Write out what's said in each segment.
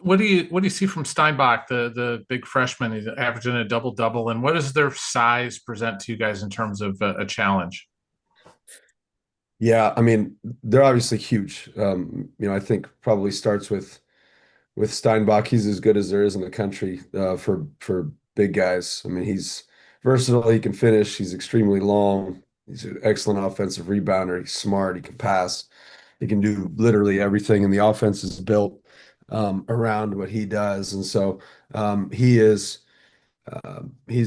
what do you see from Steinbach, the big freshman? He's averaging a double double, and what does their size present to you guys in terms of a challenge? Yeah, I mean, they're obviously huge. I think probably starts with Steinbach. He's as good as there is in the country for big guys. I mean, he's versatile. He can finish. He's extremely long. He's an excellent offensive rebounder. He's smart. He can pass. He can do literally everything, and the offense is built around what he does. And so he's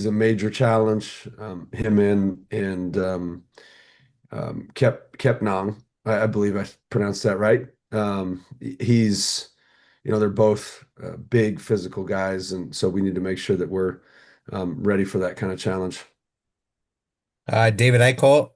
a major challenge. Him and Kepnang, I believe I pronounced that right. He's, they're both big physical guys, and so we need to make sure that we're ready for that kind of challenge. David Eichholt.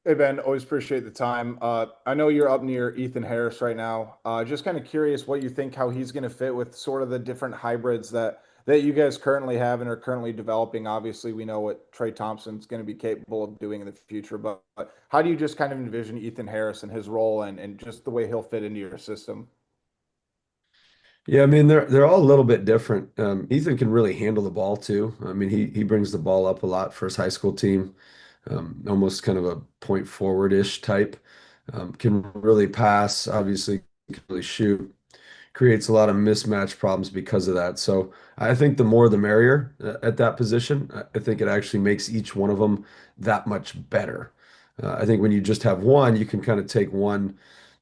Hey Ben, always appreciate the time. I know you're up near Ethan Harris right now. Just kind of curious what you think how he's going to fit with sort of the different hybrids that you guys currently have and are currently developing. Obviously, we know what Trey Thompson's going to be capable of doing in the future, but how do you just kind of envision Ethan Harris and his role and just the way he'll fit into your system? Yeah, I mean they're all a little bit different. Ethan can really handle the ball too. I mean he brings the ball up a lot for his high school team, almost kind of a point forward-ish type. Can really pass, obviously can really shoot. Creates a lot of mismatch problems because of that. So I think the more the merrier at that position. I think it actually makes each one of them that much better. I think when you just have one, you can kind of take one,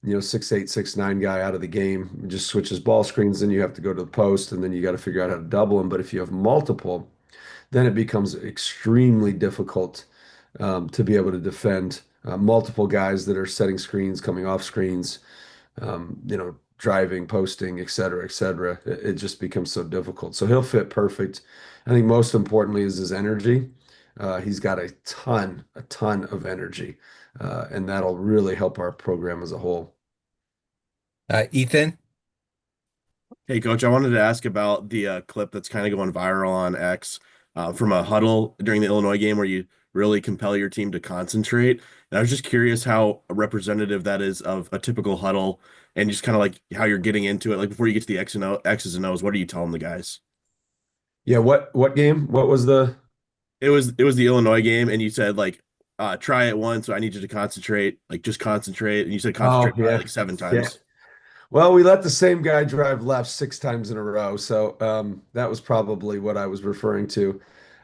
6'8", 6'9" guy out of the game, just switches ball screens, then you have to go to the post, and then you got to figure out how to double him. But if you have multiple, then it becomes extremely difficult to be able to defend multiple guys that are setting screens, coming off screens, driving, posting, et cetera, et cetera. It just becomes so difficult. So he'll fit perfect. I think most importantly is his energy. He's got a ton of energy, and that'll really help our program as a whole. Ethan. Hey, Coach, I wanted to ask about the clip that's kind of going viral on X from a huddle during the Illinois game where you really compel your team to concentrate. And I was just curious how representative that is of a typical huddle and just kind of like how you're getting into it. Like before you get to the X's and O's, what are you telling the guys? Yeah, what game? What was the It was the Illinois game, and you said like try it once, so I need you to concentrate, like just concentrate. And you said Oh, concentrate probably yeah. like seven Yeah. times. Well, we let the same guy drive left 6 times in a row, so that was probably what I was referring to.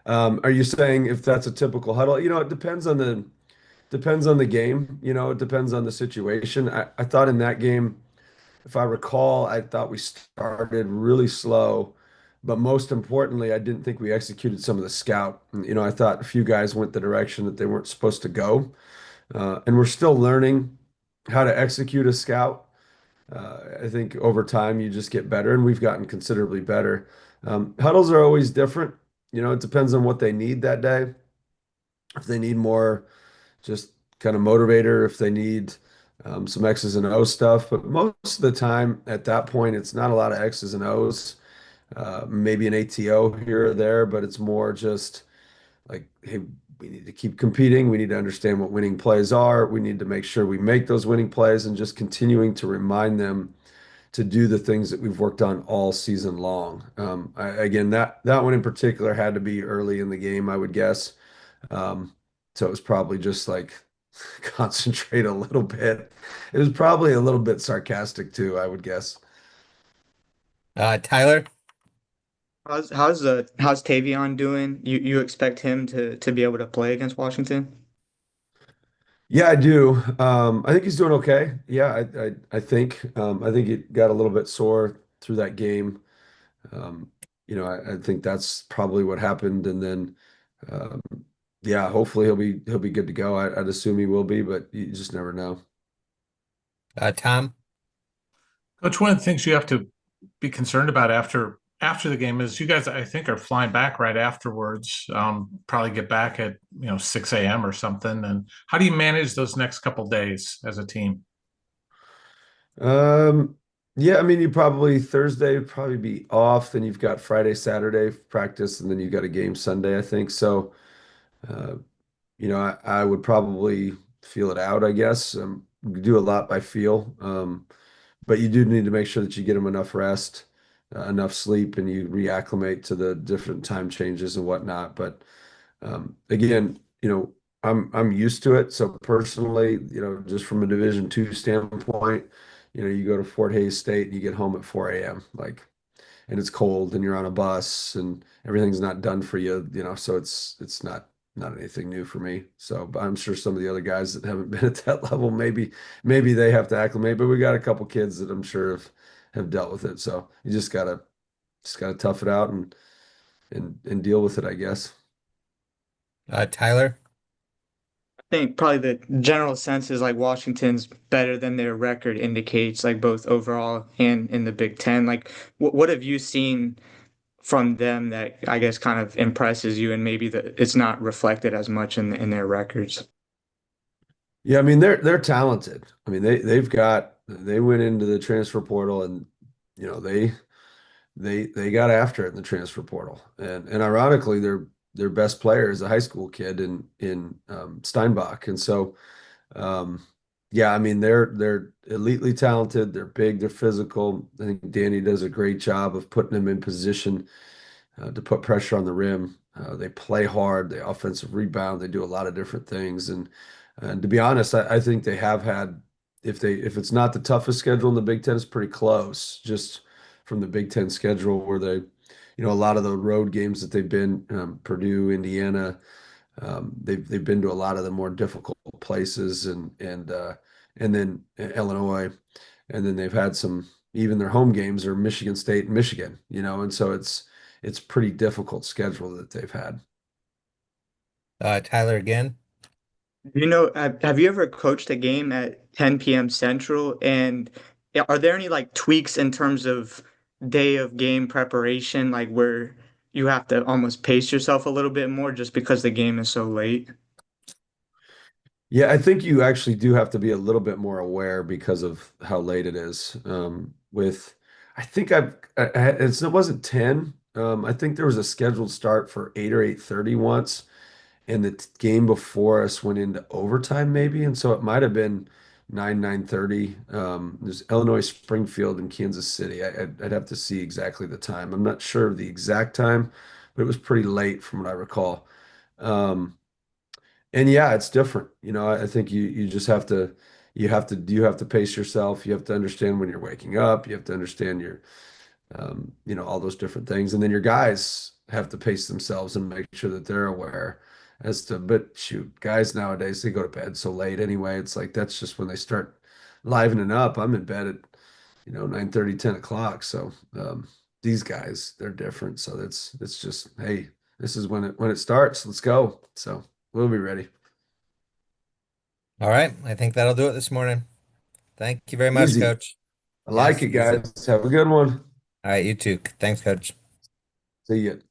Are you saying if that's a typical huddle? It depends on the game. It depends on the situation. I thought in that game, if I recall, I thought we started really slow, but most importantly, I didn't think we executed some of the scout. I thought a few guys went the direction that they weren't supposed to go, and we're still learning how to execute a scout. I think over time you just get better, and we've gotten considerably better. Huddles are always different. It depends on what they need that day. If they need more just kind of motivator, if they need some X's and O's stuff. But most of the time at that point, it's not a lot of X's and O's, maybe an ATO here or there, but it's more just like, hey, we need to keep competing. We need to understand what winning plays are. We need to make sure we make those winning plays and just continuing to remind them to do the things that we've worked on all season long. Again, that one in particular had to be early in the game, I would guess. So it was probably just like concentrate a little bit. It was probably a little bit sarcastic too, I would guess. Tyler. How's Tavion doing? You expect him to be able to play against Washington? Yeah, I do. I think he's doing okay. Yeah, I think he got a little bit sore through that game. I think that's probably what happened, and then um, yeah, hopefully he'll be good to go. I'd assume he will be, but you just never know. Tom. Coach, one of the things you have to be concerned about after the game is you guys, I think, are flying back right afterwards. Probably get back at 6 a.m. or something. And how do you manage those next couple days as a team? Um, yeah, I mean, you probably Thursday would probably be off. Then you've got Friday, Saturday practice, and then you've got a game Sunday, I think. So, uh, I would probably feel it out, I guess. Do a lot by feel. but you do need to make sure that you get them enough rest, enough sleep, and you reacclimate to the different time changes and whatnot. But again, I'm used to it. So personally, just from a Division II standpoint, you go to Fort Hays State and you get home at 4 a.m. like, and it's cold and you're on a bus and everything's not done for you, so it's not anything new for me. So but I'm sure some of the other guys that haven't been at that level, maybe they have to acclimate, but we got a couple kids that I'm sure have dealt with it. So you just gotta tough it out and deal with it, I guess. Tyler. I think probably the general sense is like Washington's better than their record indicates, like both overall and in the Big Ten. Like, what have you seen from them that I guess kind of impresses you, and maybe that it's not reflected as much in their records? Yeah, I mean they're talented. I mean they went into the transfer portal and you know they got after it in the transfer portal. And ironically their best player is a high school kid in Steinbach. And so yeah, I mean they're elitely talented, they're big, they're physical. I think Danny does a great job of putting them in position to put pressure on the rim. They play hard, they offensive rebound, they do a lot of different things. And to be honest, I think they have had, if it's not the toughest schedule in the Big Ten, it's pretty close. Just from the Big Ten schedule, where a lot of the road games that they've been, Purdue, Indiana, they've been to a lot of the more difficult places, and then Illinois, and then they've had some, even their home games are Michigan State and Michigan, and so it's pretty difficult schedule that they've had. Tyler again. Have you ever coached a game at 10 p.m. Central? And are there any like tweaks in terms of day of game preparation, like where you have to almost pace yourself a little bit more just because the game is so late? Yeah, I think you actually do have to be a little bit more aware because of how late it is. I think it wasn't 10. I think there was a scheduled start for 8 or 8:30 once, and the game before us went into overtime maybe, and so it might have been 9:30. There's Illinois, Springfield, and Kansas City. I'd have to see exactly the time. I'm not sure of the exact time, but it was pretty late from what I recall. And yeah, it's different. I think you just have to pace yourself. You have to understand when you're waking up. You have to understand all those different things. And then your guys have to pace themselves and make sure that they're aware but shoot, guys nowadays, they go to bed so late anyway. It's like, that's just when they start livening up. I'm in bed at, 9:30, 10 o'clock. So, these guys, they're different. So it's just, hey, this is when it starts. Let's go. So we'll be ready. All right. I think that'll do it this morning. Thank you very much, Easy. Coach. I like Yes, it, easy. guys. Have a good one. All right, you too. Thanks, Coach. See you.